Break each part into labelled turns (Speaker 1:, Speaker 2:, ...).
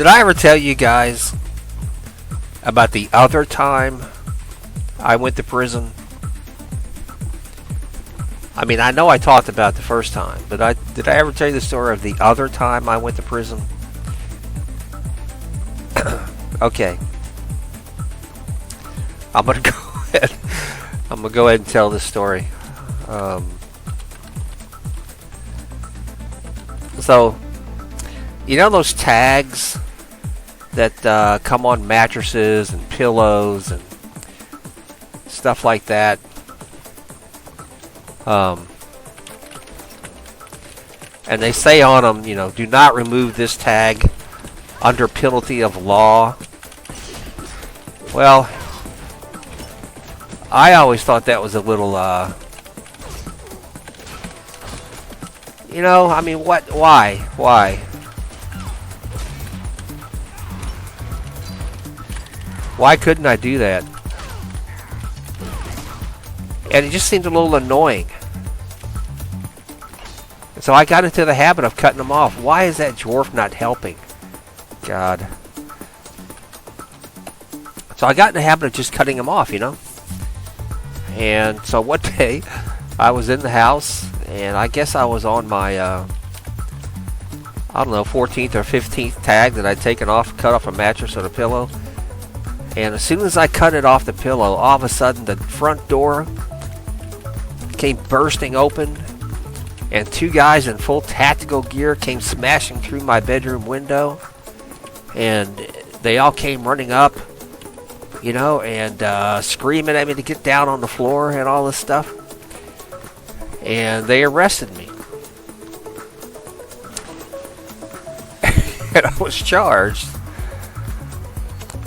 Speaker 1: Did I ever tell you guys about the other time I went to prison? I mean, I know I talked about the first time, but did I ever tell you the story of the other time I went to prison? Okay. I'm gonna go ahead and tell this story. So, you know those tags that come on mattresses and pillows and stuff like that? And they say on them, you know, do not remove this tag under penalty of law. Well, I always thought that was a little, you know, I mean, what, why? Why couldn't I do that? And it just seemed a little annoying. So I got into the habit of cutting them off. Why is that dwarf not helping? God. So I got in the habit of just cutting them off, you know? And so one day, I was in the house, and I guess I was on my, I don't know, 14th or 15th tag that I'd taken off, cut off a mattress or a pillow. And as soon as I cut it off the pillow, all of a sudden the front door came bursting open, and two guys in full tactical gear came smashing through my bedroom window, and they all came running up, you know, and screaming at me to get down on the floor and all this stuff. And they arrested me. And I was charged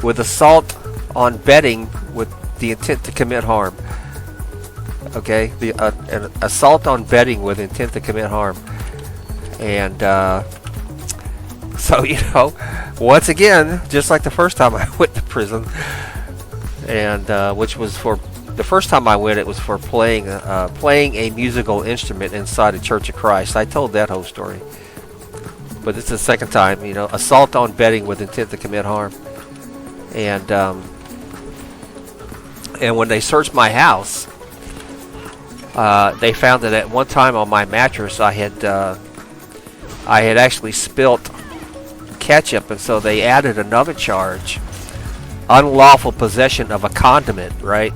Speaker 1: with assault on bedding with the intent to commit harm. Okay, an assault on bedding with intent to commit harm. And so, you know, once again, just like the first time I went to prison, and which was for the first time I went, it was for playing a musical instrument inside a Church of Christ. I told that whole story, but this is the second time. You know, assault on bedding with intent to commit harm. And when they searched my house, they found that at one time on my mattress I had actually spilt ketchup, and so they added another charge: unlawful possession of a condiment. Right?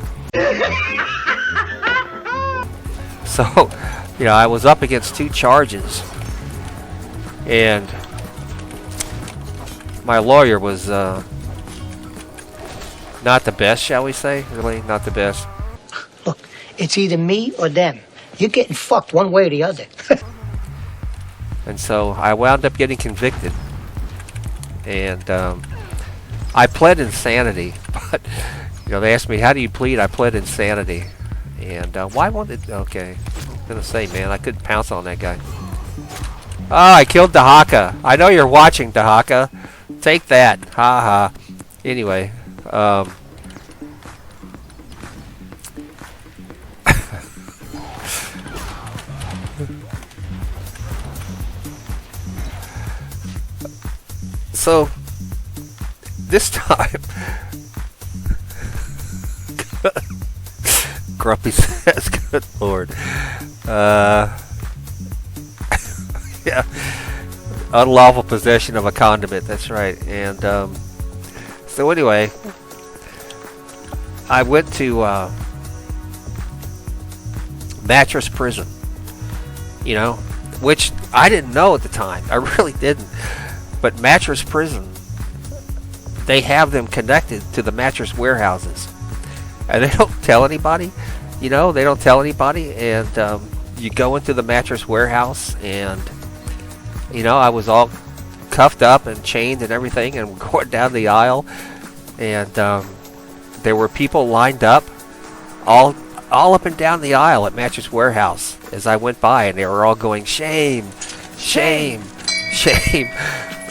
Speaker 1: So, you know, I was up against two charges, and my lawyer was not the best, shall we say? Really, not the best.
Speaker 2: Look, it's either me or them. You're getting fucked one way or the other.
Speaker 1: And so I wound up getting convicted. And I pled insanity. But, you know, they asked me, how do you plead? I pled insanity. And why won't it? Okay. I'm going to say, man, I couldn't pounce on that guy. Oh, I killed Dahaka. I know you're watching, Dahaka. Take that. Ha ha. Anyway. So this time Grumpy says, good lord. Yeah, unlawful possession of a condiment, that's right. And so anyway, I went to mattress prison, you know, which I didn't know at the time. I really didn't. But mattress prison, they have them connected to the mattress warehouses, and they don't tell anybody, you know, they don't tell anybody. And you go into the mattress warehouse, and you know, I was all cuffed up and chained and everything, and going down the aisle, and there were people lined up all up and down the aisle at Mattress Warehouse as I went by, and they were all going, shame, shame, shame,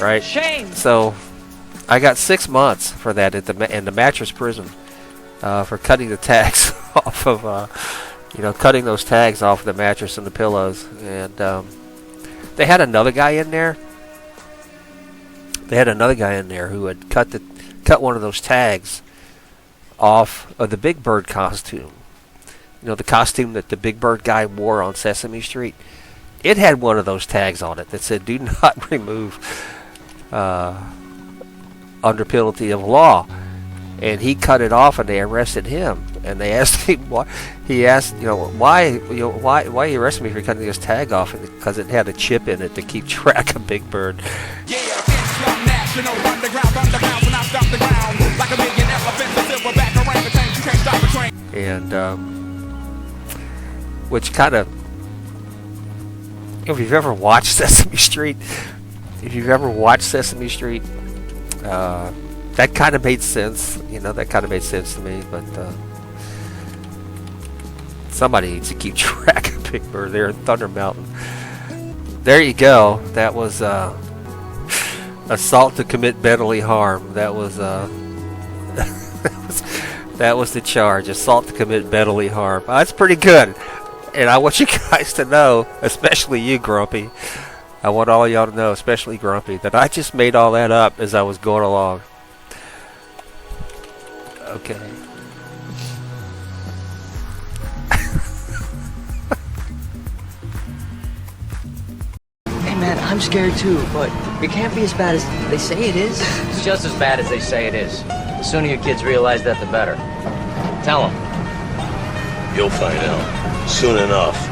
Speaker 1: right?
Speaker 3: Shame.
Speaker 1: So I got 6 months for that in the mattress prison for cutting the tags off of, you know, cutting those tags off the mattress and the pillows. And they had another guy in there they had another guy in there who had cut one of those tags off of the Big Bird costume. You know, the costume that the Big Bird guy wore on Sesame Street. It had one of those tags on it that said, "Do not remove under penalty of law." And he cut it off, and they arrested him. And they asked him why. He asked, why you arrested me for cutting this tag off? And because it had a chip in it to keep track of Big Bird.
Speaker 3: Yeah, Islam national underground thunderbounds when I stop the ground like a million elephants, a silverback orangutan. You can't stop a train.
Speaker 1: And which kind of, if you've ever watched Sesame Street, that kind of made sense. That kind of made sense to me. But somebody needs to keep track of Big Bird there in Thunder Mountain. There you go. That was assault to commit bodily harm. That was that was the charge. Assault to commit bodily harm. That's pretty good. And I want you guys to know, especially you, Grumpy. I want all y'all to know, especially Grumpy, that I just made all that up as I was going along. Okay.
Speaker 4: Hey man, I'm scared too, but it can't be as bad as they say it is.
Speaker 5: It's just as bad as they say it is. The sooner your kids realize that, the better. Tell them.
Speaker 6: You'll find out soon enough.